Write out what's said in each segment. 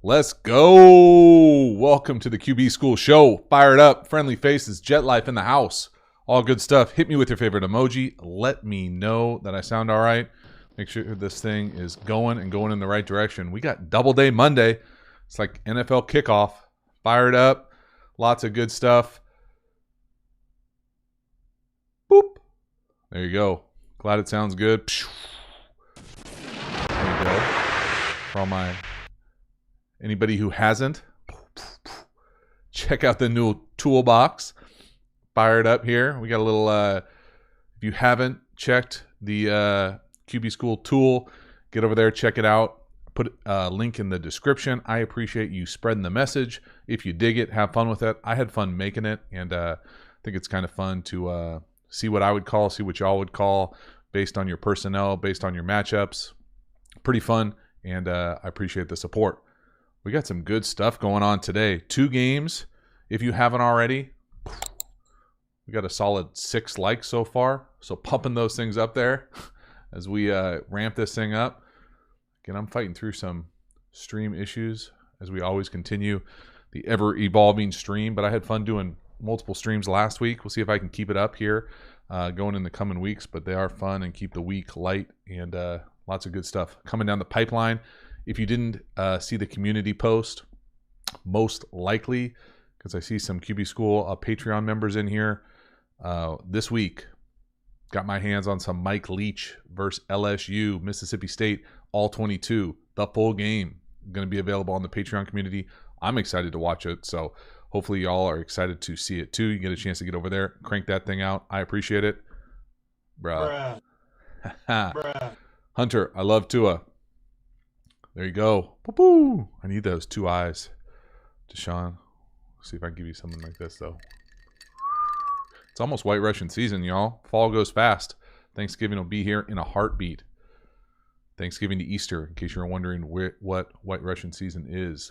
Let's go. Welcome to the QB School Show. Fired up, friendly faces, jet life in the house. All good stuff. Hit me with your favorite emoji. Let me know that I sound all right. Make sure this thing is going in the right direction. We got Double Day Monday. It's like NFL kickoff. Fired up. Lots of good stuff. Boop. There you go. Glad it sounds good. There you go. For all my anybody who hasn't, check out the new Toolbox. Fired up here. We got a little, if you haven't checked the QB School tool, get over there, check it out. Put a link in the description. I appreciate you spreading the message. If you dig it, have fun with it. I had fun making it, and I think it's kind of fun to see what I would call, see what y'all would call, based on your personnel, based on your matchups. Pretty fun, and I appreciate the support. We got some good stuff going on today. 2 games, if you haven't already. We got a solid 6 likes so far, so pumping those things up there as we ramp this thing up. Again, I'm fighting through some stream issues as we always continue the ever-evolving stream, but I had fun doing multiple streams last week. We'll see if I can keep it up here going in the coming weeks, but they are fun and keep the week light, and lots of good stuff coming down the pipeline. If you didn't see the community post, most likely, because I see some QB School Patreon members in here, this week, got my hands on some Mike Leach versus LSU, Mississippi State, all 22, the full game, going to be available on the Patreon community. I'm excited to watch it, so hopefully y'all are excited to see it too. You get a chance to get over there, crank that thing out. I appreciate it. Bruh. Bruh. Hunter, I love Tua. There you go. Boop-boo. I need those 2 eyes. Deshaun, see if I can give you something like this, though. It's almost White Russian season, y'all. Fall goes fast. Thanksgiving will be here in a heartbeat. Thanksgiving to Easter, in case you're wondering what White Russian season is.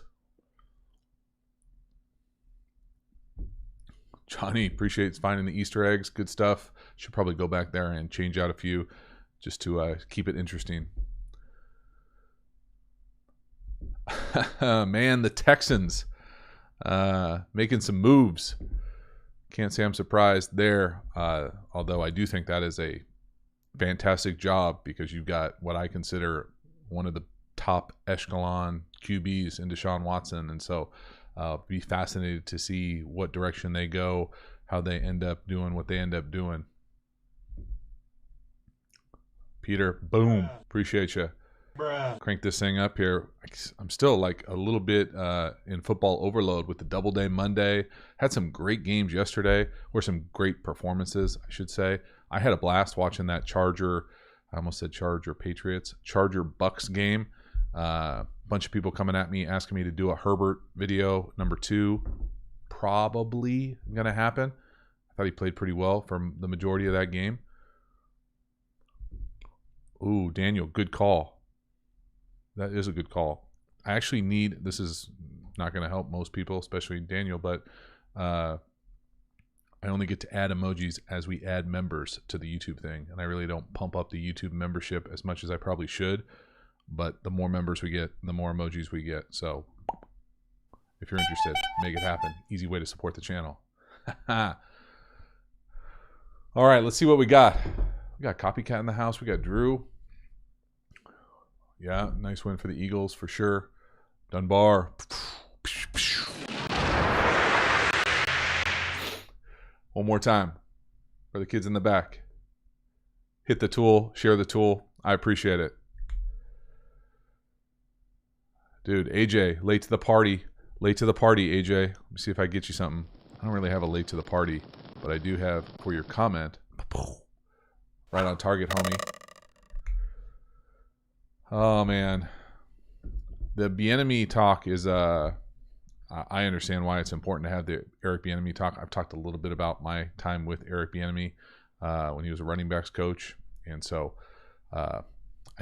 Johnny, appreciates finding the Easter eggs. Good stuff. Should probably go back there and change out a few just to keep it interesting. Man, the Texans making some moves. Can't say I'm surprised there, although I do think that is a fantastic job because you've got what I consider one of the top echelon QBs in Deshaun Watson, and so be fascinated to see what direction they go, how they end up doing what they end up doing. Peter, boom, appreciate you. Crank this thing up here. I'm still like a little bit in football overload with the Double Day Monday. Had some great games yesterday, or some great performances, I should say. I had a blast watching that Charger Patriots, Charger Bucks game. Bunch of people coming at me asking me to do a Herbert video number 2. Probably going to happen. I thought he played pretty well for the majority of that game. Ooh, Daniel, good call. That is a good call. I actually need, this is not going to help most people, especially Daniel, but I only get to add emojis as we add members to the YouTube thing. And I really don't pump up the YouTube membership as much as I probably should. But the more members we get, the more emojis we get. So if you're interested, make it happen. Easy way to support the channel. All right, let's see what we got. We got Copycat in the house. We got Drew. Yeah, nice win for the Eagles for sure. Dunbar. One more time for the kids in the back. Hit the tool, share the tool. I appreciate it. Dude, AJ, late to the party. Late to the party, AJ. Let me see if I get you something. I don't really have a late to the party, but I do have for your comment. Right on target, homie. Oh, man. The Bieniemy talk is, I understand why it's important to have the Eric Bieniemy talk. I've talked a little bit about my time with Eric Bieniemy when he was a running backs coach. And so I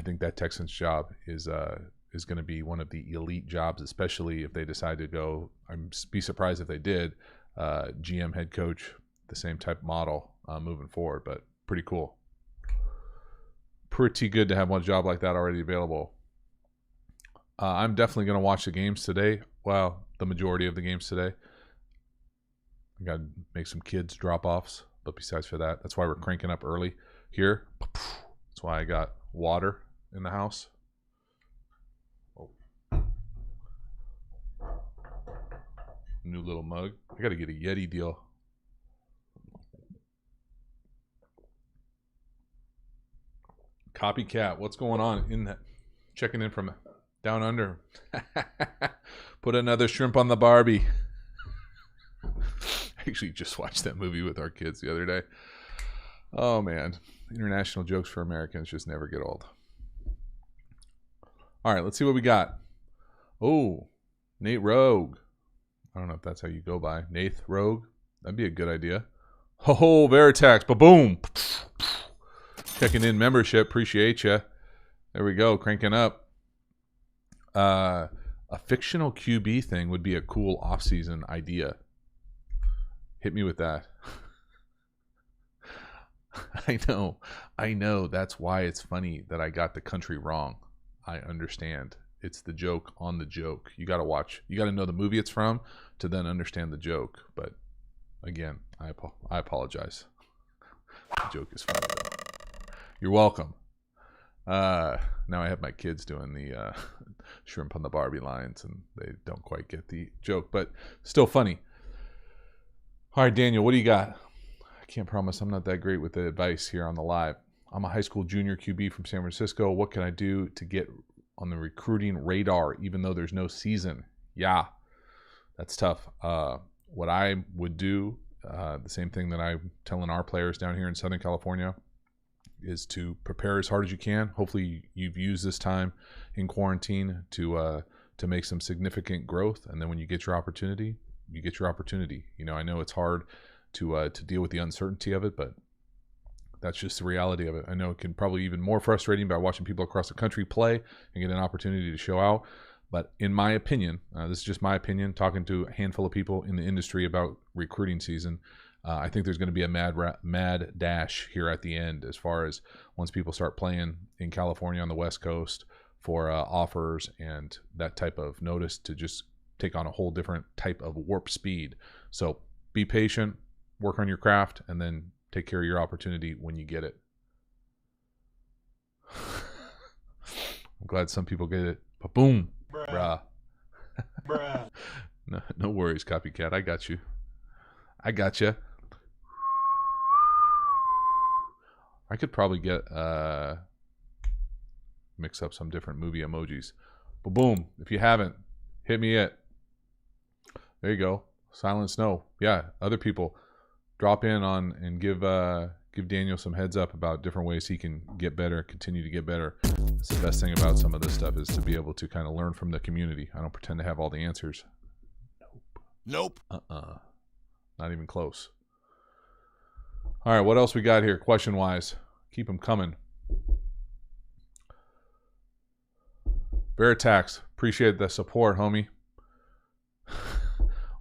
think that Texans job is going to be one of the elite jobs, especially if they decide to go. I'd be surprised if they did. GM head coach, the same type model moving forward, but pretty cool. Pretty good to have one job like that already available. I'm definitely going to watch the games today. Well, the majority of the games today. I got to make some kids drop-offs. But besides for that, that's why we're cranking up early here. That's why I got water in the house. Oh. New little mug. I got to get a Yeti deal. Copycat, what's going on in that? Checking in from down under. Put another shrimp on the Barbie. I actually just watched that movie with our kids the other day. Oh man, international jokes for Americans just never get old. All right, let's see what we got. Oh, Nate Rogue. I don't know if that's how you go by. Nate Rogue. That'd be a good idea. Ho, Veritex. Ba-boom. Checking in membership. Appreciate you. There we go. Cranking up. A fictional QB thing would be a cool off-season idea. Hit me with that. I know. That's why it's funny that I got the country wrong. I understand. It's the joke on the joke. You got to watch. You got to know the movie it's from to then understand the joke. But again, I apologize. The joke is funny though. You're welcome. Now I have my kids doing the shrimp on the Barbie lines, and they don't quite get the joke, but still funny. All right, Daniel, what do you got? I can't promise I'm not that great with the advice here on the live. I'm a high school junior QB from San Francisco. What can I do to get on the recruiting radar, even though there's no season? Yeah, that's tough. What I would do, the same thing that I'm telling our players down here in Southern California, is to prepare as hard as you can. Hopefully you've used this time in quarantine to make some significant growth. And then when you get your opportunity, you get your opportunity. You know, I know it's hard to deal with the uncertainty of it, but that's just the reality of it. I know it can probably be even more frustrating by watching people across the country play and get an opportunity to show out. But in my opinion, this is just my opinion, talking to a handful of people in the industry about recruiting season, I think there's going to be a mad dash here at the end as far as once people start playing in California on the West Coast for offers and that type of notice to just take on a whole different type of warp speed. So be patient, work on your craft, and then take care of your opportunity when you get it. I'm glad some people get it. But boom, bruh. No worries, copycat. I got you. I could probably get mix up some different movie emojis. But boom, if you haven't, hit me at. There you go. Silent Snow. Yeah, other people drop in on and give Daniel some heads up about different ways he can get better, continue to get better. That's the best thing about some of this stuff is to be able to kind of learn from the community. I don't pretend to have all the answers. Nope. Not even close. All right, what else we got here question-wise? Keep them coming. Veritax, appreciate the support, homie.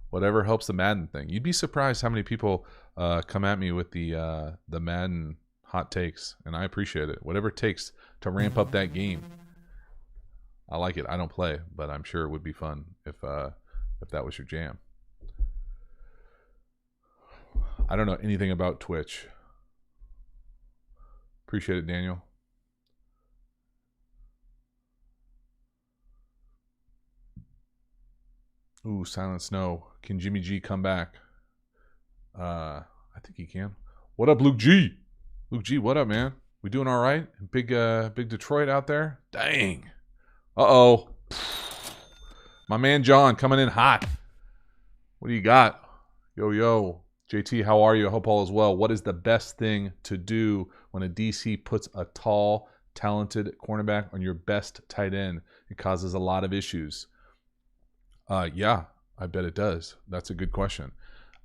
Whatever helps the Madden thing. You'd be surprised how many people come at me with the Madden hot takes, and I appreciate it. Whatever it takes to ramp up that game. I like it. I don't play, but I'm sure it would be fun if that was your jam. I don't know anything about Twitch. Appreciate it, Daniel. Ooh, Silent Snow. Can Jimmy G come back? I think he can. What up, Luke G? Luke G, what up, man? We doing all right? Big Detroit out there? Dang. Uh-oh. My man John coming in hot. What do you got? Yo. JT, how are you? I hope all is well. What is the best thing to do when a DC puts a tall, talented cornerback on your best tight end? It causes a lot of issues. Yeah, I bet it does. That's a good question.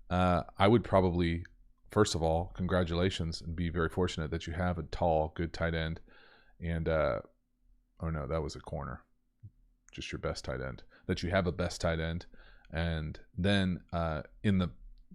I would probably, first of all, congratulations and be very fortunate that you have a tall, good tight end. And, oh no, that was a corner. Just your best tight end. That you have a best tight end. And then in the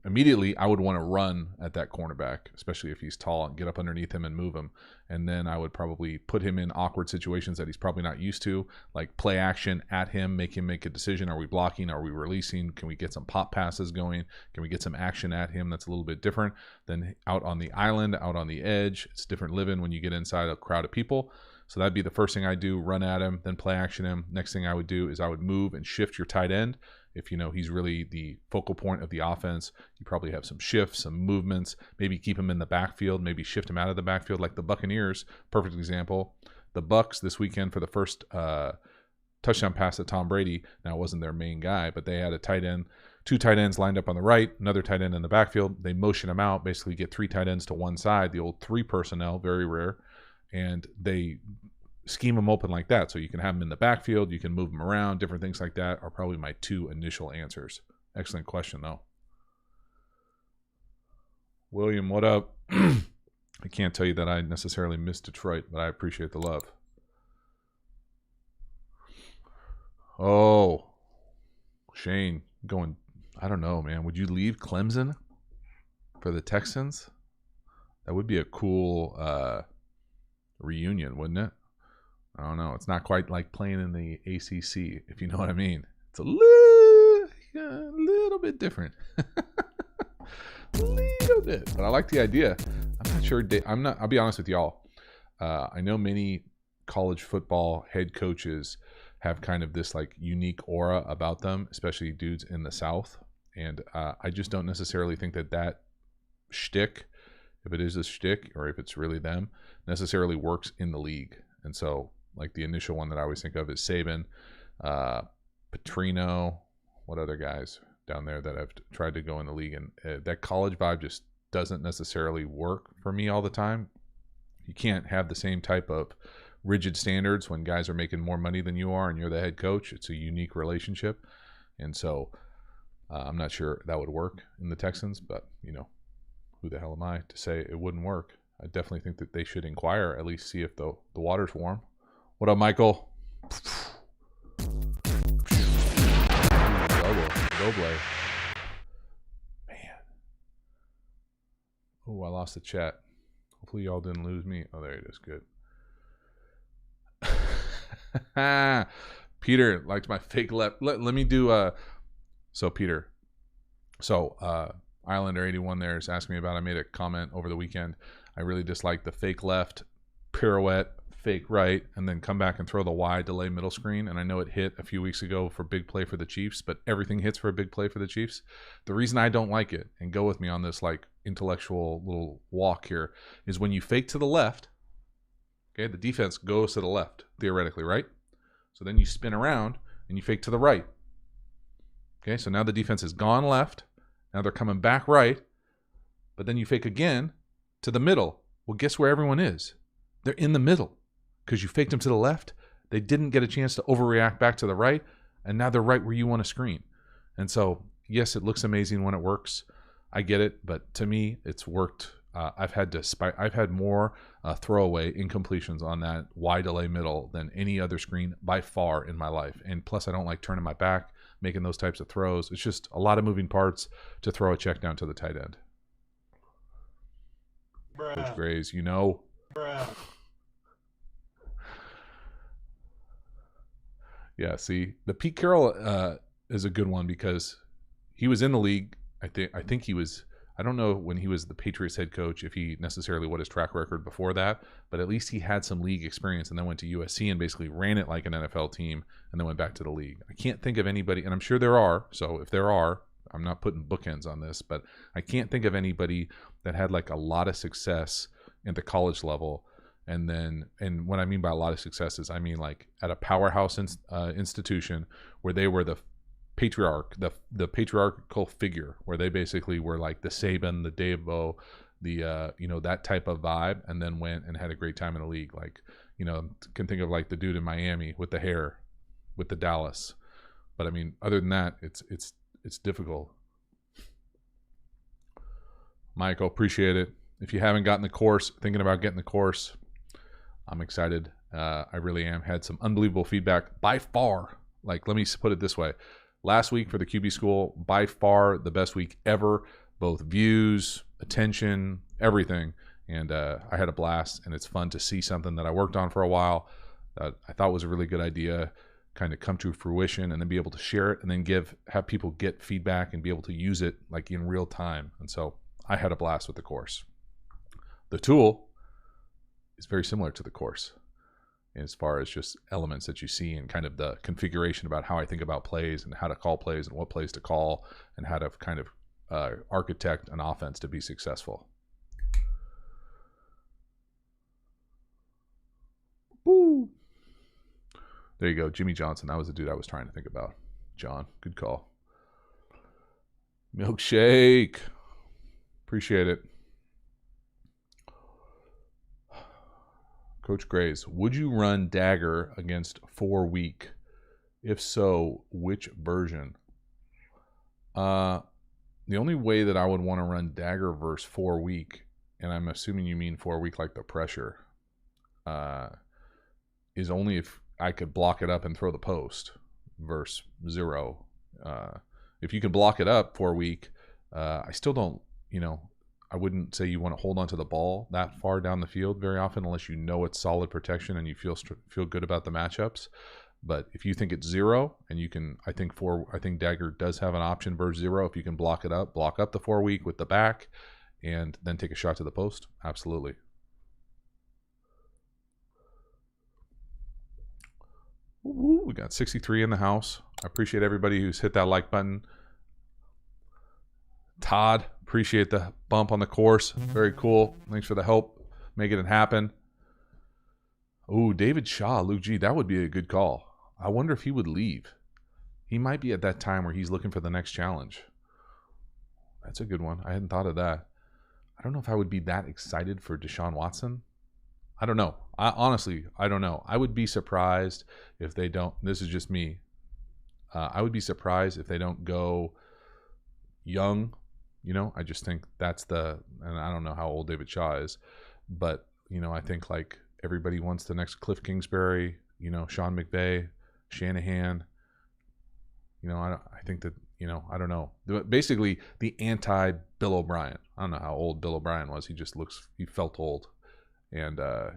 immediately I would want to run at that cornerback, especially if he's tall, and get up underneath him and move him. And then I would probably put him in awkward situations that he's probably not used to, like play action at him make a decision. Are we blocking? Are we releasing? Can we get some pop passes going? Can we get some action at him that's a little bit different than out on the island, out on the edge? It's different living when you get inside a crowd of people. So that'd be the first thing I do, run at him, then play action him. Next thing I would do is I would move and shift your tight end. If you know he's really the focal point of the offense, you probably have some shifts, some movements, maybe keep him in the backfield, maybe shift him out of the backfield like the Buccaneers. Perfect example. The Bucs this weekend for the first touchdown pass to Tom Brady. Now, it wasn't their main guy, but they had a tight end, 2 tight ends lined up on the right, another tight end in the backfield. They motion him out, basically get 3 tight ends to one side, the old 3 personnel, very rare, and they scheme them open like that. So you can have them in the backfield, you can move them around, different things like that are probably my 2 initial answers. Excellent question, though. William, what up? I can't tell you that I necessarily miss Detroit, but I appreciate the love. Oh, Shane, going, I don't know, man. Would you leave Clemson for the Texans? That would be a cool reunion, wouldn't it? I don't know. It's not quite like playing in the ACC, if you know what I mean. It's a little bit different. A little bit. But I like the idea. I'm not sure. I'll be honest with y'all. I know many college football head coaches have kind of this like unique aura about them, especially dudes in the South. And I just don't necessarily think that shtick, if it is a shtick or if it's really them, necessarily works in the league. And so, like the initial one that I always think of is Saban, Petrino, what other guys down there that have tried to go in the league. And that college vibe just doesn't necessarily work for me all the time. You can't have the same type of rigid standards when guys are making more money than you are and you're the head coach. It's a unique relationship. And so I'm not sure that would work in the Texans, but, you know, who the hell am I to say it wouldn't work? I definitely think that they should inquire, at least see if the water's warm. What up, Michael? Go play. Man. Oh, I lost the chat. Hopefully y'all didn't lose me. Oh, there it is. Good. Peter liked my fake left. Let me do so Peter. So Islander 81 there is asking me about, I made a comment over the weekend. I really dislike the fake left, pirouette, fake right, and then come back and throw the wide delay middle screen. And I know it hit a few weeks ago for big play for the Chiefs, but everything hits for a big play for the Chiefs. The reason I don't like it, and go with me on this like intellectual little walk here, is when you fake to the left, okay, the defense goes to the left, theoretically, right? So then you spin around and you fake to the right. Okay, so now the defense has gone left. Now they're coming back right. But then you fake again to the middle. Well, guess where everyone is? They're in the middle because you faked them to the left. They didn't get a chance to overreact back to the right, and now they're right where you want to screen. And so, yes, it looks amazing when it works. I get it, but to me, it's worked. I've had more throwaway incompletions on that wide delay middle than any other screen by far in my life. And plus, I don't like turning my back, making those types of throws. It's just a lot of moving parts to throw a check down to the tight end. Bruh. Coach Grays, you know. Bruh. Yeah, see, the Pete Carroll is a good one because he was in the league. I think he was. I don't know when he was the Patriots head coach if he necessarily what his track record before that, but at least he had some league experience and then went to USC and basically ran it like an NFL team and then went back to the league. I can't think of anybody, and I'm sure there are. So if there are, I'm not putting bookends on this, but I can't think of anybody that had like a lot of success at the college level. And what I mean by a lot of successes, I mean like at a powerhouse institution where they were the patriarch, the patriarchal figure, where they basically were like the Saban, the Dabo, the that type of vibe, and then went and had a great time in the league. Like, can think of like the dude in Miami with the hair, with the Dallas. But I mean, other than that, it's difficult. Michael, appreciate it. If you haven't gotten the course, thinking about getting the course, I'm excited. I really am. Had some unbelievable feedback. By far, like, let me put it this way. Last week for the QB school, by far the best week ever. both views, attention, everything. And I had a blast, and it's fun to see something that I worked on for a while that I thought was a really good idea kind of come to fruition, and then be able to share it, and then have people get feedback and be able to use it like in real time. And so I had a blast with the course. The tool is very similar to the course as far as just elements that you see and kind of the configuration about how I think about plays and how to call plays and what plays to call and how to kind of architect an offense to be successful. Woo! There you go. Jimmy Johnson. That was the dude I was trying to think about. John, good call. Milkshake. Appreciate it. Coach Grays, would you run Dagger against 4 week? If so, which version? The only way that I would want to run Dagger versus 4 week, and I'm assuming you mean 4 week like the pressure, is only if I could block it up and throw the post versus 0. If you can block it up 4 week, I still don't, I wouldn't say you want to hold on to the ball that far down the field very often unless you know it's solid protection and you feel good about the matchups. But if you think it's 0 and you can, I think Dagger does have an option versus 0. If you can block it up, block up the 4 week with the back and then take a shot to the post. Absolutely. Ooh, we got 63 in the house. I appreciate everybody who's hit that like button. Todd, appreciate the bump on the course. Very cool. Thanks for the help making it happen. Oh, David Shaw, Luke G, that would be a good call. I wonder if he would leave. He might be at that time where he's looking for the next challenge. That's a good one. I hadn't thought of that. I don't know if I would be that excited for Deshaun Watson. I don't know. Honestly, I don't know. I would be surprised if they don't. This is just me. I would be surprised if they don't go young. I just think that's and I don't know how old David Shaw is, but, I think like everybody wants the next Cliff Kingsbury, Sean McVay, Shanahan. I think that, I don't know. Basically the anti-Bill O'Brien. I don't know how old Bill O'Brien was. He felt old. And I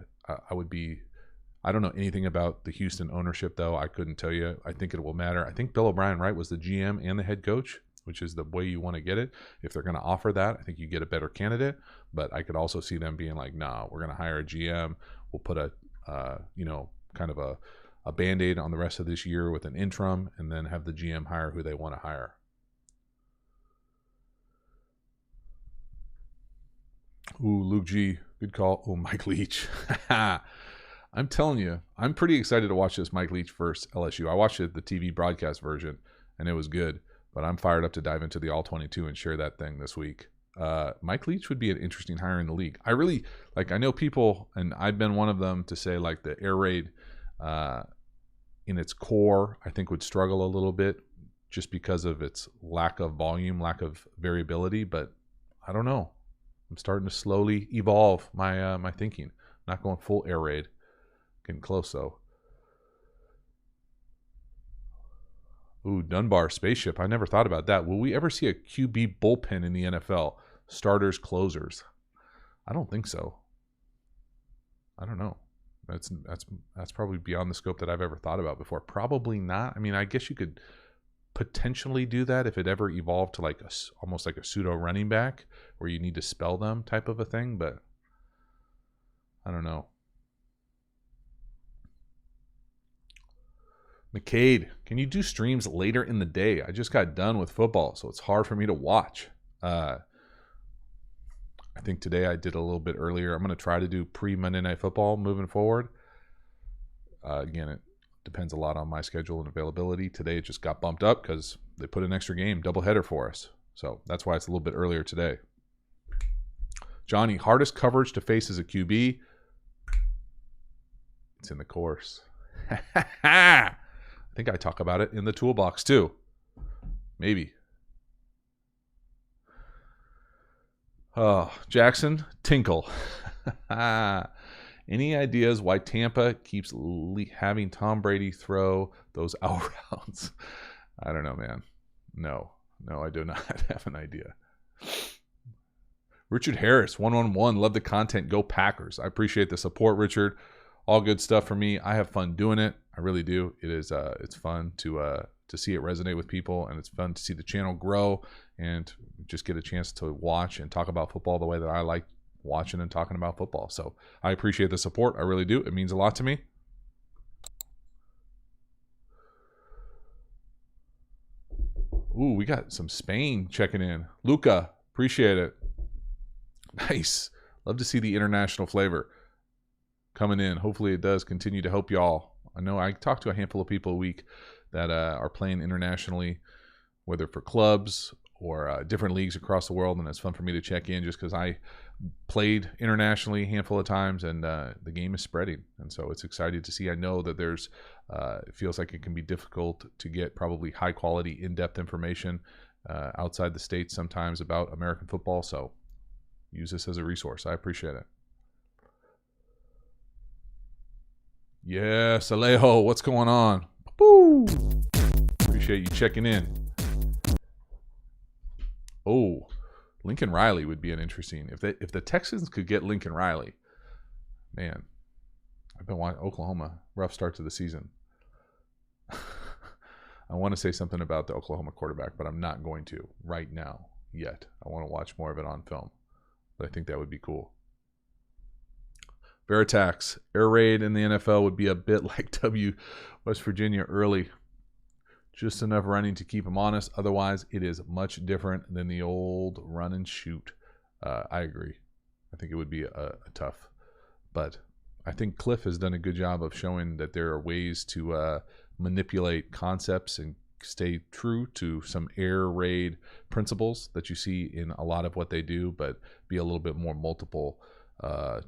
don't know anything about the Houston ownership, though. I couldn't tell you. I think it will matter. I think Bill O'Brien, right, was the GM and the head coach, which is the way you want to get it. If they're going to offer that, I think you get a better candidate. But I could also see them being like, nah, we're going to hire a GM. We'll put a, kind of a Band-Aid on the rest of this year with an interim and then have the GM hire who they want to hire. Ooh, Luke G, good call. Oh, Mike Leach. I'm telling you, I'm pretty excited to watch this Mike Leach versus LSU. I watched the TV broadcast version, and it was good. But I'm fired up to dive into the All-22 and share that thing this week. Mike Leach would be an interesting hire in the league. I really, I know people, and I've been one of them to say, the air raid in its core, I think would struggle a little bit just because of its lack of volume, lack of variability. But I don't know. I'm starting to slowly evolve my thinking. Not going full air raid. Getting close, though. Ooh, Dunbar spaceship. I never thought about that. Will we ever see a QB bullpen in the NFL? Starters, closers? I don't think so. I don't know. That's probably beyond the scope that I've ever thought about before. Probably not. I mean, I guess you could potentially do that if it ever evolved to almost like a pseudo running back where you need to spell them type of a thing, but I don't know. McCade, can you do streams later in the day? I just got done with football, so it's hard for me to watch. I think today I did a little bit earlier. I'm going to try to do pre-Monday Night Football moving forward. Again, it depends a lot on my schedule and availability. Today it just got bumped up because they put an extra game, doubleheader for us. So that's why it's a little bit earlier today. Johnny, hardest coverage to face as a QB? It's in the course. I think I talk about it in the toolbox too. Maybe. Oh, Jackson, tinkle. Any ideas why Tampa keeps having Tom Brady throw those out routes? I don't know, man. No, I do not have an idea. Richard Harris, 111. Love the content. Go Packers. I appreciate the support, Richard. All good stuff for me. I have fun doing it. I really do. It is. It's fun to see it resonate with people, and it's fun to see the channel grow and just get a chance to watch and talk about football the way that I like watching and talking about football. So I appreciate the support. I really do. It means a lot to me. Ooh, we got some Spain checking in. Luca, appreciate it. Nice. Love to see the international flavor coming in. Hopefully it does continue to help y'all. I know I talk to a handful of people a week that are playing internationally, whether for clubs or different leagues across the world, and it's fun for me to check in just because I played internationally a handful of times, and the game is spreading, and so it's exciting to see. I know that there's it feels like it can be difficult to get probably high quality, in-depth information outside the States sometimes about American football, so use this as a resource. I appreciate it. Yes, Alejo, what's going on? Woo! Appreciate you checking in. Oh, Lincoln Riley would be an interesting if the Texans could get Lincoln Riley. Man, I've been watching Oklahoma. Rough start to the season. I want to say something about the Oklahoma quarterback, but I'm not going to right now yet. I want to watch more of it on film, but I think that would be cool. Veritax, air raid in the NFL would be a bit like West Virginia early. Just enough running to keep them honest. Otherwise, it is much different than the old run and shoot. I agree. I think it would be a tough. But I think Cliff has done a good job of showing that there are ways to manipulate concepts and stay true to some air raid principles that you see in a lot of what they do, but be a little bit more multiple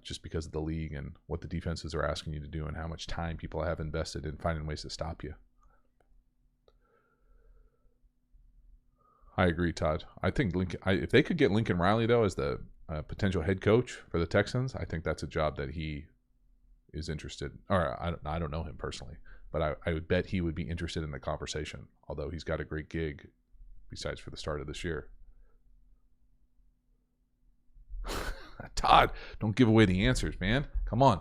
just because of the league and what the defenses are asking you to do and how much time people have invested in finding ways to stop you. I agree, Todd. I think if they could get Lincoln Riley, though, as the potential head coach for the Texans, I think that's a job that he is interested. Or I don't know him personally, but I would bet he would be interested in the conversation, although he's got a great gig besides for the start of this year. Todd, don't give away the answers, man. Come on.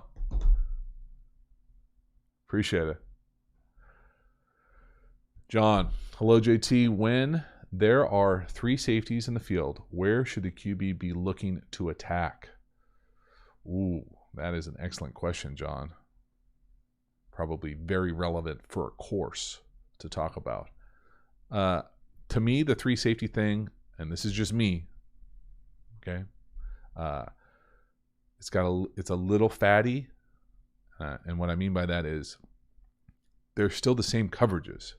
Appreciate it. John, hello, JT. When there are 3 safeties in the field, where should the QB be looking to attack? Ooh, that is an excellent question, John. Probably very relevant for a course to talk about. To me, the 3 safety thing, and this is just me, okay? It's a little fatty, and what I mean by that is they're still the same coverages.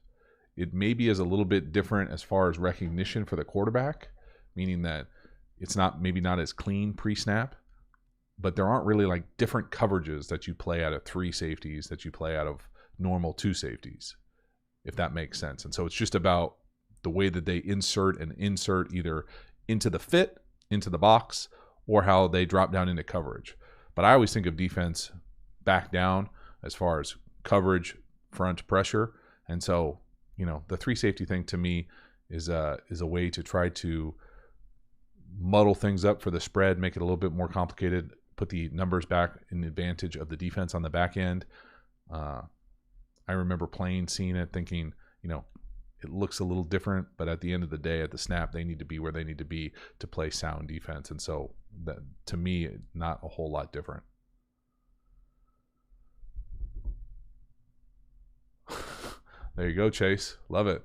It maybe is a little bit different as far as recognition for the quarterback, meaning that it's maybe not as clean pre-snap, but there aren't really like different coverages that you play out of 3 safeties that you play out of normal 2 safeties, if that makes sense. And so it's just about the way that they insert either into the fit, into the box, or how they drop down into coverage. But I always think of defense back down as far as coverage, front pressure. And so, the 3 safety thing to me is a way to try to muddle things up for the spread, make it a little bit more complicated, put the numbers back in the advantage of the defense on the back end. I remember seeing it, thinking, it looks a little different, but at the end of the day, at the snap, they need to be where they need to be to play sound defense. And so, that to me, not a whole lot different. There you go, Chase. Love it.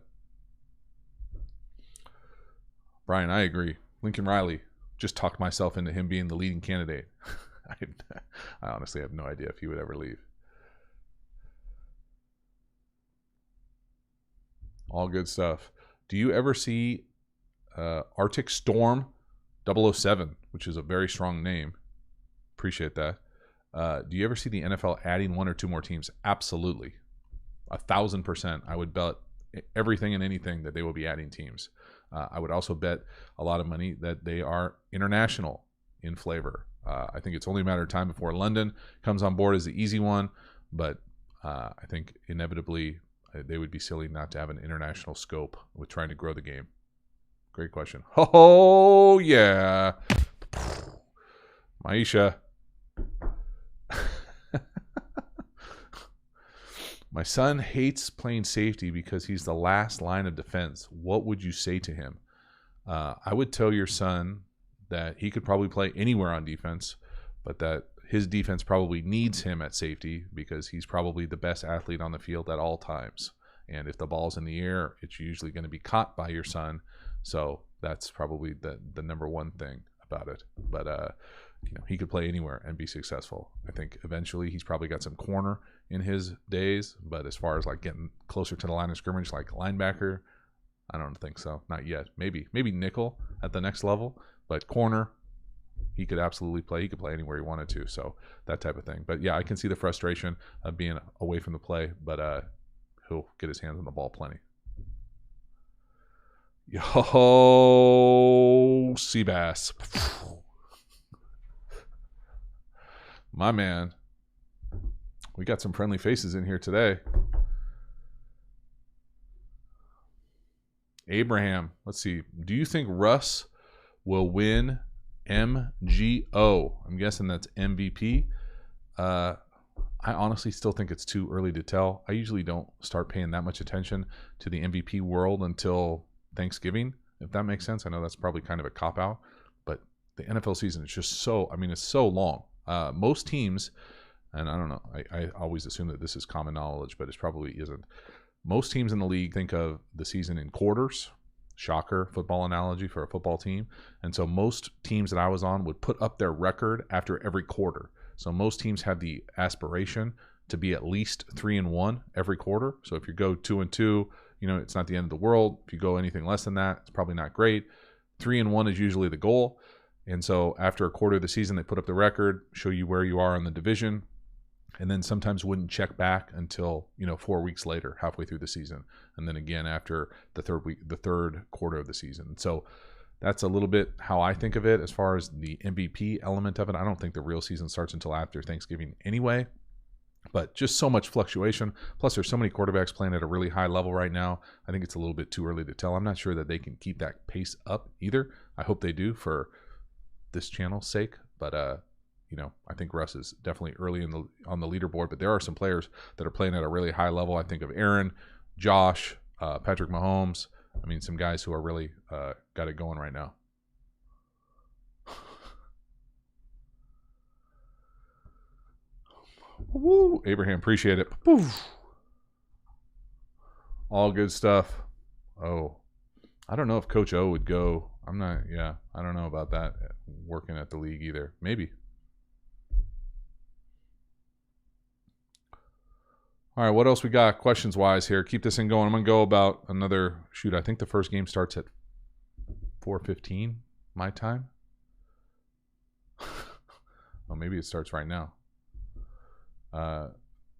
Brian, I agree. Lincoln Riley, just talked myself into him being the leading candidate. I honestly have no idea if he would ever leave. All good stuff. Do you ever see Arctic Storm 007, which is a very strong name? Appreciate that. Do you ever see the NFL adding 1 or 2 more teams? Absolutely. 1,000%. I would bet everything and anything that they will be adding teams. I would also bet a lot of money that they are international in flavor. I think it's only a matter of time before London comes on board as the easy one, but I think inevitably they would be silly not to have an international scope with trying to grow the game. Great question. Oh, yeah. Maisha. My son hates playing safety because he's the last line of defense. What would you say to him? I would tell your son that he could probably play anywhere on defense, but that his defense probably needs him at safety because he's probably the best athlete on the field at all times. And if the ball's in the air, it's usually going to be caught by your son. So that's probably the number one thing about it. But he could play anywhere and be successful. I think eventually he's probably got some corner in his days, but as far as like getting closer to the line of scrimmage, like linebacker, I don't think so. Not yet. Maybe nickel at the next level, but corner, he could absolutely play. He could play anywhere he wanted to. So that type of thing. But yeah, I can see the frustration of being away from the play, but he'll get his hands on the ball plenty. Yo, Seabass. My man. We got some friendly faces in here today. Abraham, let's see. Do you think Russ will win MGO? I'm guessing that's MVP. I honestly still think it's too early to tell. I usually don't start paying that much attention to the MVP world until Thanksgiving, if that makes sense. I know that's probably kind of a cop-out, but the NFL season is just it's so long. Most teams, and I don't know, I always assume that this is common knowledge, but it probably isn't. Most teams in the league think of the season in quarters. Shocker, football analogy for a football team. And so most teams that I was on would put up their record after every quarter. So most teams have the aspiration to be at least 3-1 every quarter. So if you go 2-2, it's not the end of the world. If you go anything less than that, it's probably not great. 3-1 is usually the goal. And so after a quarter of the season, they put up the record, show you where you are in the division, and then sometimes wouldn't check back until 4 weeks later, halfway through the season, and then again after the third quarter of the season. So that's a little bit how I think of it as far as the MVP element of it. I don't think the real season starts until after Thanksgiving anyway, but just so much fluctuation. Plus, there's so many quarterbacks playing at a really high level right now. I think it's a little bit too early to tell. I'm not sure that they can keep that pace up either. I hope they do for this channel's sake, but I think Russ is definitely early on the leaderboard, but there are some players that are playing at a really high level. I think of Aaron, Josh, Patrick Mahomes. I mean, some guys who are really got it going right now. Woo, Abraham, appreciate it. Poof. All good stuff. Oh, I don't know if Coach O would go. I don't know about that working at the league either. Maybe. All right, what else we got questions-wise here? Keep this thing going. I'm going to go about another, I think the first game starts at 4:15 my time. Oh, maybe it starts right now.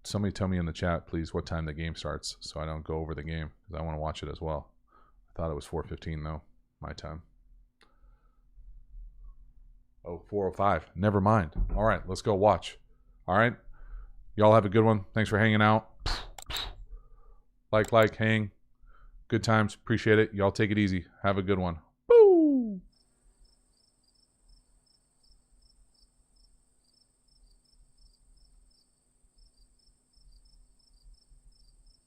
Somebody tell me in the chat, please, what time the game starts so I don't go over the game because I want to watch it as well. I thought it was 4:15, though, my time. Oh, 4:05. Never mind. All right, let's go watch. All right. Y'all have a good one. Thanks for hanging out. Like, hang. Good times. Appreciate it. Y'all take it easy. Have a good one.